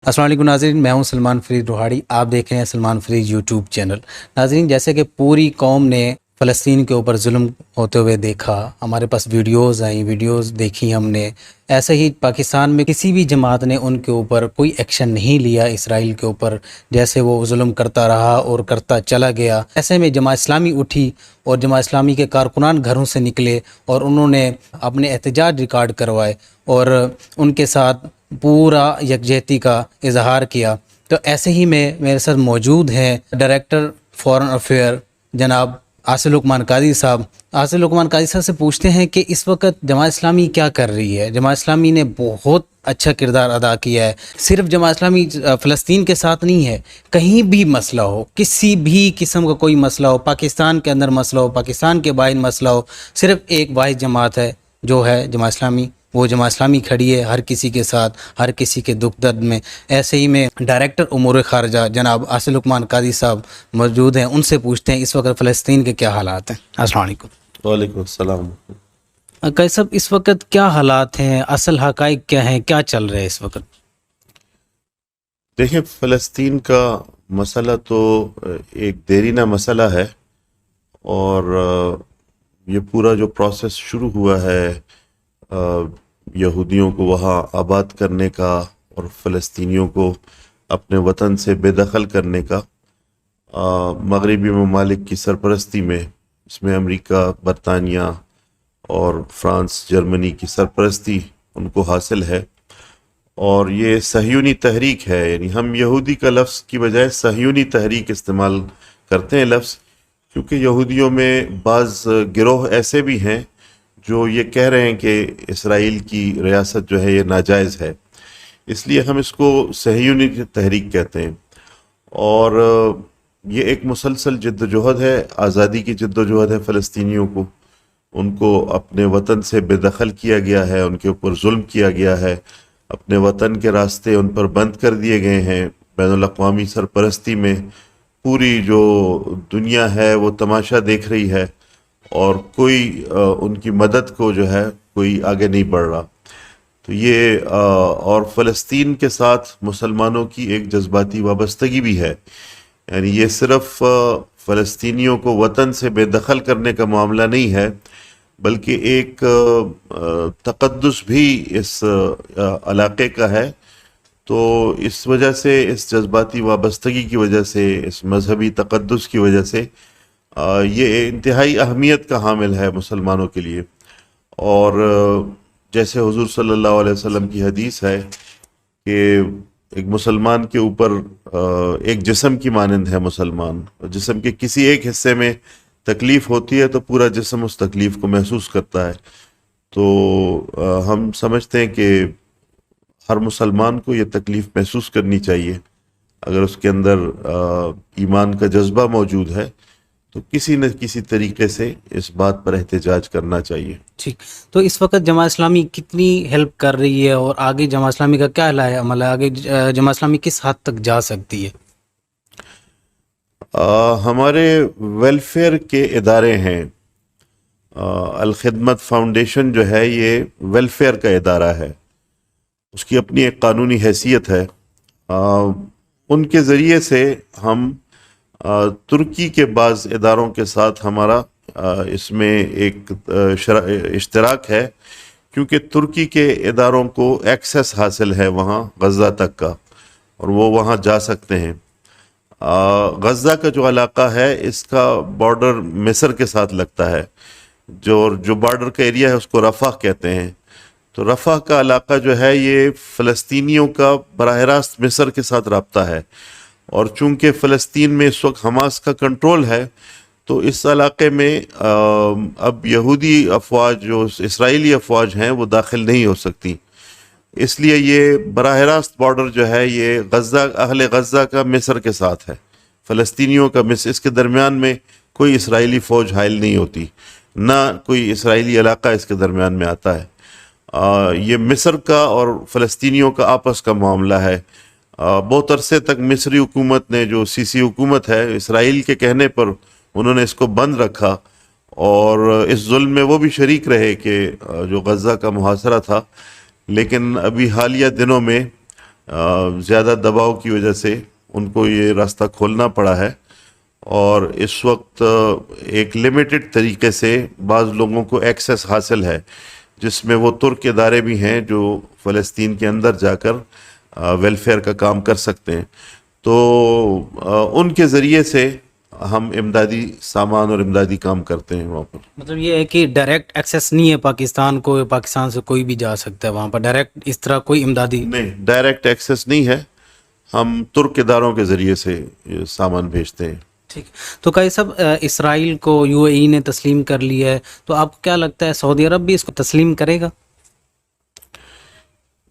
السلام علیکم ناظرین، میں ہوں سلمان فرید روہاڑی. آپ دیکھ رہے ہیں سلمان فرید یوٹیوب چینل. ناظرین، جیسے کہ پوری قوم نے فلسطین کے اوپر ظلم ہوتے ہوئے دیکھا، ہمارے پاس ویڈیوز آئیں، ویڈیوز دیکھی ہم نے. ایسے ہی پاکستان میں کسی بھی جماعت نے ان کے اوپر کوئی ایکشن نہیں لیا اسرائیل کے اوپر، جیسے وہ ظلم کرتا رہا اور کرتا چلا گیا. ایسے میں جماعت اسلامی اٹھی اور جماعت اسلامی کے کارکنان گھروں سے نکلے اور انہوں نے اپنے احتجاج ریکارڈ کروائے اور ان کے ساتھ پورا یکجہتی کا اظہار کیا. تو ایسے ہی میں میرے ساتھ موجود ہیں ڈائریکٹر فارن افیئر جناب عاصر لقمان قاضی صاحب. عاصر لقمان قاضی صاحب سے پوچھتے ہیں کہ اس وقت جماعت اسلامی کیا کر رہی ہے. جماعت اسلامی نے بہت اچھا کردار ادا کیا ہے. صرف جماعت اسلامی فلسطین کے ساتھ نہیں ہے، کہیں بھی مسئلہ ہو، کسی بھی قسم کا کوئی مسئلہ ہو، پاکستان کے اندر مسئلہ ہو، پاکستان کے باہر مسئلہ ہو، صرف ایک واحد جماعت ہے جو ہے جماعت اسلامی. وہ جماعت اسلامی کھڑی ہے ہر کسی کے ساتھ، ہر کسی کے دکھ درد میں. ایسے ہی میں ڈائریکٹر امور خارجہ جناب عاصر لقمان قاضی صاحب موجود ہیں، ان سے پوچھتے ہیں اس وقت فلسطین کے کیا حالات ہیں. السلام علیکم. وعلیکم السلام. قاضی صاحب، اس وقت کیا حالات ہیں، اصل حقائق کیا ہیں، کیا چل رہا ہے اس وقت؟ دیکھیں، فلسطین کا مسئلہ تو ایک دیرینہ مسئلہ ہے، اور یہ پورا جو پروسیس شروع ہوا ہے یہودیوں کو وہاں آباد کرنے کا اور فلسطینیوں کو اپنے وطن سے بے دخل کرنے کا، مغربی ممالک کی سرپرستی میں، اس میں امریکہ، برطانیہ اور فرانس، جرمنی کی سرپرستی ان کو حاصل ہے. اور یہ صہیونی تحریک ہے، یعنی ہم یہودی کا لفظ کی بجائے صہیونی تحریک استعمال کرتے ہیں لفظ، کیونکہ یہودیوں میں بعض گروہ ایسے بھی ہیں جو یہ کہہ رہے ہیں کہ اسرائیل کی ریاست جو ہے یہ ناجائز ہے، اس لیے ہم اس کو صہیونی تحریک کہتے ہیں. اور یہ ایک مسلسل جد و جہد ہے، آزادی کی جد و جہد ہے. فلسطینیوں کو، ان کو اپنے وطن سے بے دخل کیا گیا ہے، ان کے اوپر ظلم کیا گیا ہے، اپنے وطن کے راستے ان پر بند کر دیے گئے ہیں. بین الاقوامی سرپرستی میں پوری جو دنیا ہے وہ تماشا دیکھ رہی ہے، اور کوئی ان کی مدد کو جو ہے کوئی آگے نہیں بڑھ رہا. تو یہ اور فلسطین کے ساتھ مسلمانوں کی ایک جذباتی وابستگی بھی ہے. یعنی یہ صرف فلسطینیوں کو وطن سے بے دخل کرنے کا معاملہ نہیں ہے، بلکہ ایک تقدس بھی اس علاقے کا ہے. تو اس وجہ سے، اس جذباتی وابستگی کی وجہ سے، اس مذہبی تقدس کی وجہ سے یہ انتہائی اہمیت کا حامل ہے مسلمانوں کے لیے. اور جیسے حضور صلی اللہ علیہ وسلم کی حدیث ہے کہ ایک مسلمان کے اوپر ایک جسم کی مانند ہے مسلمان. جسم کے کسی ایک حصے میں تکلیف ہوتی ہے تو پورا جسم اس تکلیف کو محسوس کرتا ہے. تو ہم سمجھتے ہیں کہ ہر مسلمان کو یہ تکلیف محسوس کرنی چاہیے. اگر اس کے اندر ایمان کا جذبہ موجود ہے تو کسی نہ کسی طریقے سے اس بات پر احتجاج کرنا چاہیے. ٹھیک. تو اس وقت جماعت اسلامی کتنی ہیلپ کر رہی ہے، اور آگے جماعت اسلامی کا کیا عمل ہے، آگے جماعت اسلامی کس حد تک جا سکتی ہے؟ ہمارے ویلفیئر کے ادارے ہیں. الخدمت فاؤنڈیشن جو ہے یہ ویلفیئر کا ادارہ ہے، اس کی اپنی ایک قانونی حیثیت ہے. ان کے ذریعے سے ہم ترکی کے بعض اداروں کے ساتھ ہمارا اس میں ایک اشتراک ہے، کیونکہ ترکی کے اداروں کو ایکسیس حاصل ہے وہاں غزہ تک کا، اور وہ وہاں جا سکتے ہیں. غزہ کا جو علاقہ ہے اس کا بارڈر مصر کے ساتھ لگتا ہے. جو بارڈر کا ایریا ہے اس کو رفح کہتے ہیں. تو رفح کا علاقہ جو ہے یہ فلسطینیوں کا براہ راست مصر کے ساتھ رابطہ ہے، اور چونکہ فلسطین میں اس وقت حماس کا کنٹرول ہے تو اس علاقے میں اب یہودی افواج، جو اسرائیلی افواج ہیں، وہ داخل نہیں ہو سکتی. اس لیے یہ براہ راست بارڈر جو ہے یہ اہل غزہ کا مصر کے ساتھ ہے، فلسطینیوں کا مصر. اس کے درمیان میں کوئی اسرائیلی فوج حائل نہیں ہوتی، نہ کوئی اسرائیلی علاقہ اس کے درمیان میں آتا ہے. یہ مصر کا اور فلسطینیوں کا آپس کا معاملہ ہے. بہت عرصے تک مصری حکومت نے، جو سیسی حکومت ہے، اسرائیل کے کہنے پر انہوں نے اس کو بند رکھا، اور اس ظلم میں وہ بھی شریک رہے کہ جو غزہ کا محاصرہ تھا. لیکن ابھی حالیہ دنوں میں زیادہ دباؤ کی وجہ سے ان کو یہ راستہ کھولنا پڑا ہے، اور اس وقت ایک لمیٹڈ طریقے سے بعض لوگوں کو ایکسیس حاصل ہے، جس میں وہ ترک ادارے بھی ہیں جو فلسطین کے اندر جا کر ویلفیئر کا کام کر سکتے ہیں، تو ان کے ذریعے سے ہم امدادی سامان اور امدادی کام کرتے ہیں وہاں پر۔ مطلب یہ ہے کہ ڈائریکٹ ایکسیس نہیں ہے پاکستان کو، پاکستان سے کوئی بھی جا سکتا ہے وہاں پر ڈائریکٹ، اس طرح کوئی امدادی نہیں، ڈائریکٹ ایکسیس نہیں ہے، ہم ترک اداروں کے ذریعے سے یہ سامان بھیجتے ہیں۔ ٹھیک ہے۔ تو قاری صاحب، اسرائیل کو یو اے ای نے تسلیم کر لیا ہے، تو آپ کو کیا لگتا ہے سعودی عرب بھی اس کو تسلیم کرے گا؟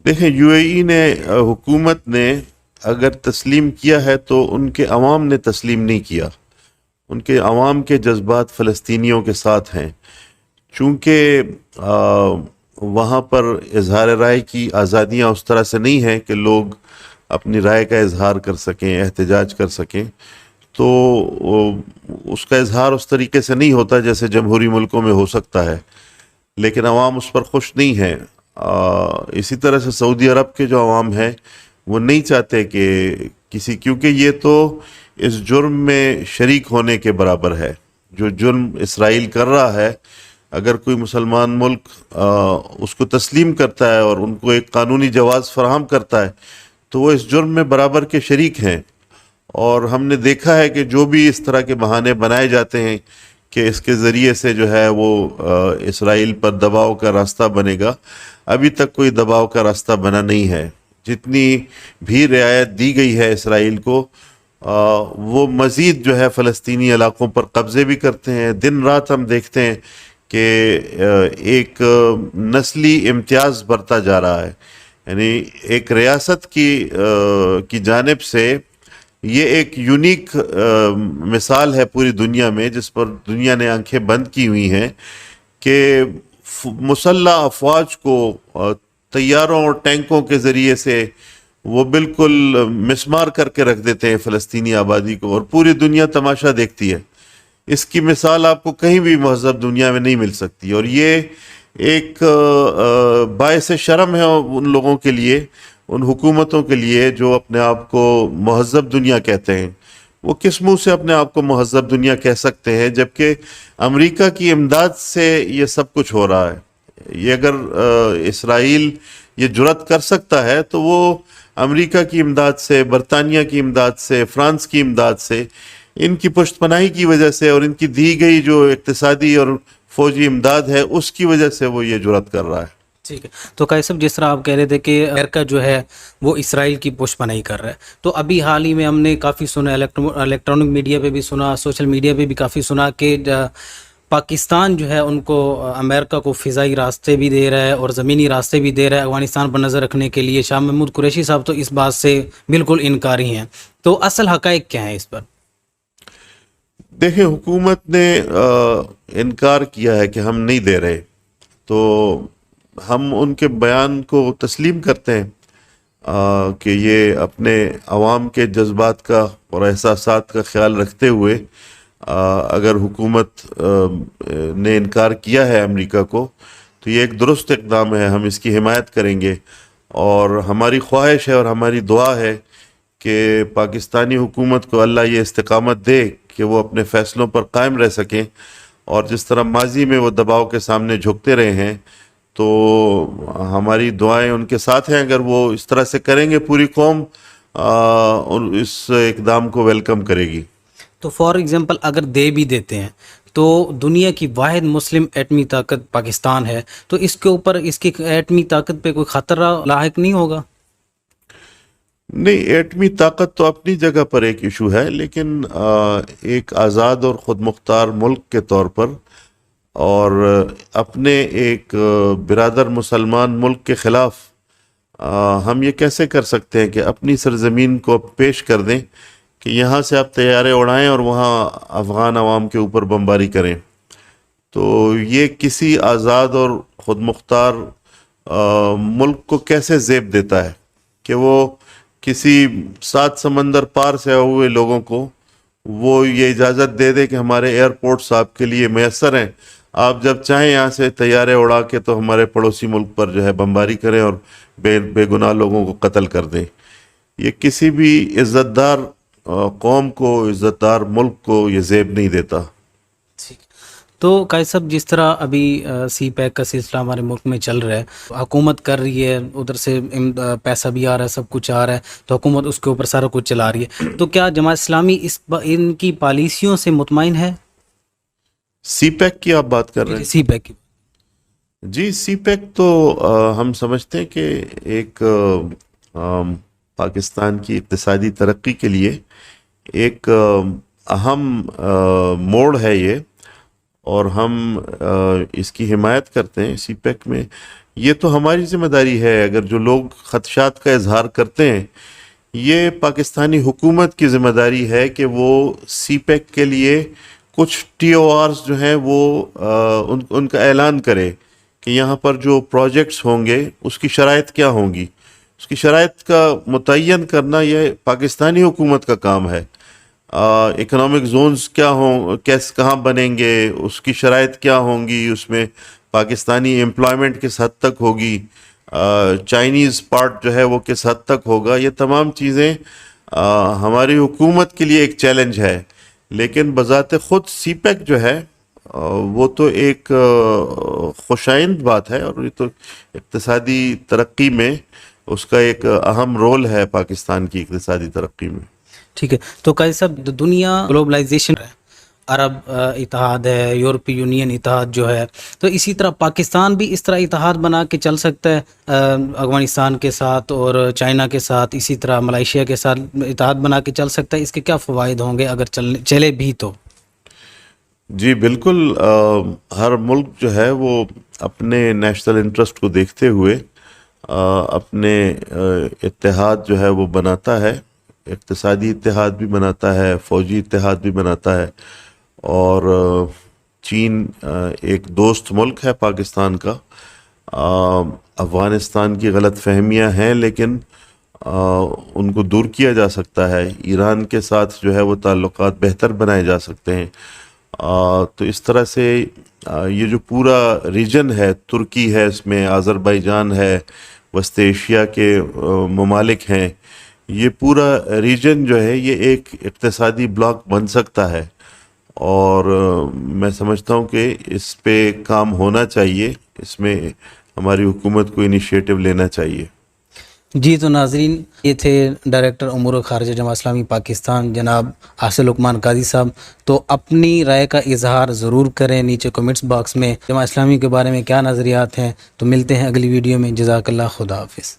دیکھیں، یو اے ای نے، حکومت نے اگر تسلیم کیا ہے تو ان کے عوام نے تسلیم نہیں کیا، ان کے عوام کے جذبات فلسطینیوں کے ساتھ ہیں، چونکہ وہاں پر اظہار رائے کی آزادیاں اس طرح سے نہیں ہیں کہ لوگ اپنی رائے کا اظہار کر سکیں، احتجاج کر سکیں، تو اس کا اظہار اس طریقے سے نہیں ہوتا جیسے جمہوری ملکوں میں ہو سکتا ہے، لیکن عوام اس پر خوش نہیں ہیں۔ اسی طرح سے سعودی عرب کے جو عوام ہیں وہ نہیں چاہتے کہ کیونکہ یہ تو اس جرم میں شریک ہونے کے برابر ہے، جو جرم اسرائیل کر رہا ہے، اگر کوئی مسلمان ملک اس کو تسلیم کرتا ہے اور ان کو ایک قانونی جواز فراہم کرتا ہے تو وہ اس جرم میں برابر کے شریک ہیں، اور ہم نے دیکھا ہے کہ جو بھی اس طرح کے بہانے بنائے جاتے ہیں کہ اس کے ذریعے سے جو ہے وہ اسرائیل پر دباؤ کا راستہ بنے گا، ابھی تک کوئی دباؤ کا راستہ بنا نہیں ہے۔ جتنی بھی رعایت دی گئی ہے اسرائیل کو، وہ مزید جو ہے فلسطینی علاقوں پر قبضے بھی کرتے ہیں۔ دن رات ہم دیکھتے ہیں کہ ایک نسلی امتیاز بڑھتا جا رہا ہے، یعنی ایک ریاست کی جانب سے یہ ایک یونیک مثال ہے پوری دنیا میں، جس پر دنیا نے آنکھیں بند کی ہوئی ہیں کہ مسلح افواج کو طیاروں اور ٹینکوں کے ذریعے سے وہ بالکل مسمار کر کے رکھ دیتے ہیں فلسطینی آبادی کو، اور پوری دنیا تماشا دیکھتی ہے۔ اس کی مثال آپ کو کہیں بھی مہذب دنیا میں نہیں مل سکتی، اور یہ ایک باعث شرم ہے ان لوگوں کے لیے، ان حکومتوں کے لیے جو اپنے آپ کو مہذب دنیا کہتے ہیں۔ وہ کس منہ سے اپنے آپ کو مہذب دنیا کہہ سکتے ہیں جبکہ امریکہ کی امداد سے یہ سب کچھ ہو رہا ہے؟ یہ اگر اسرائیل یہ جرأت کر سکتا ہے تو وہ امریکہ کی امداد سے، برطانیہ کی امداد سے، فرانس کی امداد سے، ان کی پشت پناہی کی وجہ سے اور ان کی دی گئی جو اقتصادی اور فوجی امداد ہے اس کی وجہ سے وہ یہ جرأت کر رہا ہے۔ ٹھیک ہے۔ تو قاری صاحب، جس طرح آپ کہہ رہے تھے کہ امریکہ جو ہے وہ اسرائیل کی پشت پناہی کر رہا ہے، تو ابھی حال ہی میں ہم نے کافی سنا، الیکٹرانک میڈیا پہ بھی سنا، سوشل میڈیا پہ بھی کافی سنا کہ پاکستان جو ہے ان کو امریکہ کو فضائی راستے بھی دے رہا ہے اور زمینی راستے بھی دے رہا ہے افغانستان پر نظر رکھنے کے لیے۔ شاہ محمود قریشی صاحب تو اس بات سے بالکل انکاری ہیں، تو اصل حقائق کیا ہیں اس پر؟ دیکھیں، حکومت نے انکار کیا ہے کہ ہم نہیں دے رہے، تو ہم ان کے بیان کو تسلیم کرتے ہیں کہ یہ اپنے عوام کے جذبات کا اور احساسات کا خیال رکھتے ہوئے اگر حکومت نے انکار کیا ہے امریکہ کو تو یہ ایک درست اقدام ہے، ہم اس کی حمایت کریں گے، اور ہماری خواہش ہے اور ہماری دعا ہے کہ پاکستانی حکومت کو اللہ یہ استقامت دے کہ وہ اپنے فیصلوں پر قائم رہ سکیں، اور جس طرح ماضی میں وہ دباؤ کے سامنے جھکتے رہے ہیں تو ہماری دعائیں ان کے ساتھ ہیں۔ اگر وہ اس طرح سے کریں گے پوری قوم اس اقدام کو ویلکم کرے گی۔ تو فار ایگزامپل اگر دے بھی دیتے ہیں تو دنیا کی واحد مسلم ایٹمی طاقت پاکستان ہے، تو اس کے اوپر اس کی ایٹمی طاقت پہ کوئی خطرہ لاحق نہیں ہوگا؟ نہیں، ایٹمی طاقت تو اپنی جگہ پر ایک ایشو ہے، لیکن ایک آزاد اور خود مختار ملک کے طور پر اور اپنے ایک برادر مسلمان ملک کے خلاف ہم یہ کیسے کر سکتے ہیں کہ اپنی سرزمین کو پیش کر دیں کہ یہاں سے آپ طیارے اڑائیں اور وہاں افغان عوام کے اوپر بمباری کریں؟ تو یہ کسی آزاد اور خود مختار ملک کو کیسے زیب دیتا ہے کہ وہ کسی 7 سمندر پار سے آئے ہوئے لوگوں کو وہ یہ اجازت دے دے کہ ہمارے ایئرپورٹس آپ کے لیے میسر ہیں، آپ جب چاہیں یہاں سے طیارے اڑا کے تو ہمارے پڑوسی ملک پر جو ہے بمباری کریں اور بے گناہ لوگوں کو قتل کر دیں۔ یہ کسی بھی عزت دار قوم کو، عزت دار ملک کو یہ زیب نہیں دیتا۔ تو قائد صاحب، جس طرح ابھی سی پیک کا سلسلہ ہمارے ملک میں چل رہا ہے، حکومت کر رہی ہے، ادھر سے پیسہ بھی آ رہا ہے، سب کچھ آ رہا ہے، تو حکومت اس کے اوپر سارا کچھ چلا رہی ہے، تو کیا جماعت اسلامی ان کی پالیسیوں سے مطمئن ہے؟ سی پیک کی آپ بات کر رہے ہیں؟ سی پیک کی جی، سی پیک تو ہم سمجھتے ہیں کہ ایک پاکستان کی اقتصادی ترقی کے لیے ایک اہم موڑ ہے یہ، اور ہم اس کی حمایت کرتے ہیں۔ سی پیک میں یہ تو ہماری ذمہ داری ہے، اگر جو لوگ خدشات کا اظہار کرتے ہیں، یہ پاکستانی حکومت کی ذمہ داری ہے کہ وہ سی پیک کے لیے کچھ ٹی او آرز جو ہیں وہ ان کا اعلان کرے کہ یہاں پر جو پروجیکٹس ہوں گے اس کی شرائط کیا ہوں گی۔ اس کی شرائط کا متعین کرنا یہ پاکستانی حکومت کا کام ہے۔ اکنامک زونز کیا ہوں، کہاں بنیں گے، اس کی شرائط کیا ہوں گی، اس میں پاکستانی امپلائمنٹ کس حد تک ہوگی، چائنیز پارٹ جو ہے وہ کس حد تک ہوگا، یہ تمام چیزیں ہماری حکومت کے لیے ایک چیلنج ہے۔ لیکن بذات خود سی پیک جو ہے وہ تو ایک خوشائند بات ہے، اور یہ تو اقتصادی ترقی میں اس کا ایک اہم رول ہے پاکستان کی اقتصادی ترقی میں۔ ٹھیک ہے، تو قائد صاحب، دنیا گلوبلائزیشن ہے، عرب اتحاد ہے، یورپی یونین اتحاد جو ہے، تو اسی طرح پاکستان بھی اس طرح اتحاد بنا کے چل سکتا ہے افغانستان کے ساتھ اور چائنا کے ساتھ، اسی طرح ملائیشیا کے ساتھ اتحاد بنا کے چل سکتا ہے؟ اس کے کیا فوائد ہوں گے اگر چلے بھی تو؟ جی بالکل، ہر ملک جو ہے وہ اپنے نیشنل انٹرسٹ کو دیکھتے ہوئے اپنے اتحاد جو ہے وہ بناتا ہے، اقتصادی اتحاد بھی بناتا ہے، فوجی اتحاد بھی بناتا ہے، اور چین ایک دوست ملک ہے پاکستان کا۔ افغانستان کی غلط فہمیاں ہیں لیکن ان کو دور کیا جا سکتا ہے، ایران کے ساتھ جو ہے وہ تعلقات بہتر بنائے جا سکتے ہیں۔ تو اس طرح سے یہ جو پورا ریجن ہے، ترکی ہے، اس میں آذربائیجان ہے، وسط ایشیا کے ممالک ہیں، یہ پورا ریجن جو ہے یہ ایک اقتصادی بلاک بن سکتا ہے، اور میں سمجھتا ہوں کہ اس پہ کام ہونا چاہیے، اس میں ہماری حکومت کو انیشیٹو لینا چاہیے۔ جی، تو ناظرین، یہ تھے ڈائریکٹر امور خارجہ جماعت اسلامی پاکستان جناب حاصل لقمان قاضی صاحب۔ تو اپنی رائے کا اظہار ضرور کریں نیچے کمنٹس باکس میں، جماعت اسلامی کے بارے میں کیا نظریات ہیں۔ تو ملتے ہیں اگلی ویڈیو میں، جزاک اللہ، خدا حافظ۔